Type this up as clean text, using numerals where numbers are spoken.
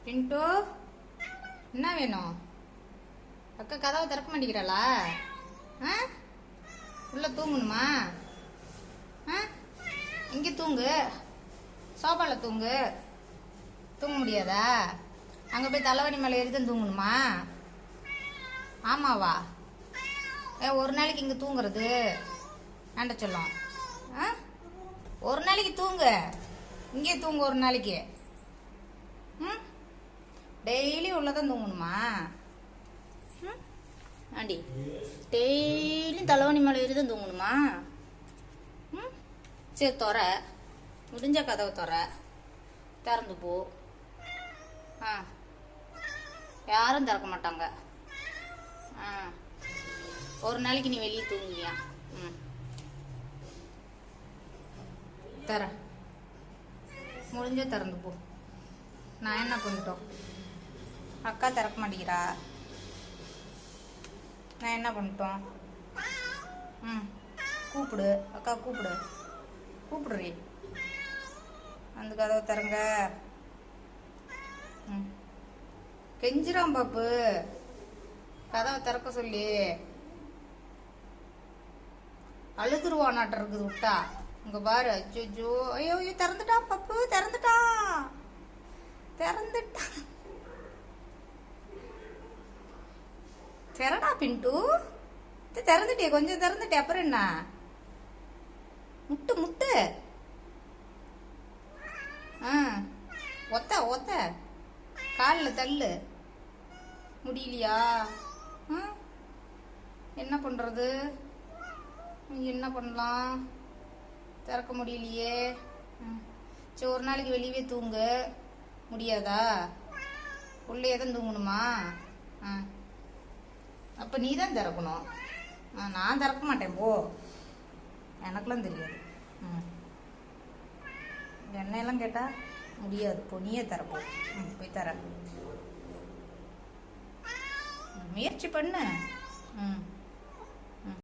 பின்ட்டு என்ன வேணும்? அக்கா கதவை திறக்க மாட்டேங்கிறாளா? உள்ள தூங்கணுமா? இங்கே தூங்கு, சோபாவில் தூங்கு. தூங்க முடியாதா? அங்கே போய் தலைவணி மேலே ஏறிதான் தூங்கணுமா? ஆமாவா? ஒரு நாளைக்கு இங்கே தூங்குறது வேண்ட சொல்லும். ஒரு நாளைக்கு தூங்கு, இங்கே தூங்கு ஒரு நாளைக்கு. டெய்லி உள்ளதான் தூங்கணுமா? ஆண்டி டெய்லியும் தலைவணி மேலே ஏறி தான் தூங்கணுமா? சரி தொற, முடிஞ்ச கதவை தொற, திறந்து போ. யாரும் திறக்க மாட்டாங்க. ஒரு நாளைக்கு நீ வெளியே தூங்குவியா? தர முடிஞ்ச திறந்து போ. நான் என்ன பண்ணிட்டோம்? அக்கா திறக்க மாட்டேங்கிறா, நான் என்ன பண்ணிட்டோம்? கூப்பிடு, அக்கா கூப்பிடு, கூப்பிடுறீ. அந்த கதவை திறங்க. கெஞ்சிராம் பாப்பு, கதவை திறக்க சொல்லி. அழுதுருவானாட்ட இருக்குது விட்டா. இங்க பாரு, அச்சோ, ஐயோ ஐயோ, திறந்துட்டான் பப்பு, திறந்துட்டான், திறந்துட்டான். திறடா பின்ட்டு, திறந்துட்டே, கொஞ்சம் திறந்துட்டே, அப்புறம் என்ன? முட்டு முட்டு. ஒத்த ஒத்த, காலில் தள்ளு. முடியலையா? என்ன பண்றது? என்ன பண்ணலாம்? திறக்க முடியலையே. சரி ஒரு நாளைக்கு வெளியவே தூங்கு. முடியாதா? உள்ளே தான் தூங்கணுமா? அப்போ நீ தான் திறக்கணும். நான் திறக்க மாட்டேன் போ, எனக்கெல்லாம் தெரியாது. எண்ணெயெல்லாம் கேட்டால் முடியாது, பொண்ணியே தரப்போம். போய் தர முயற்சி பண்ணு.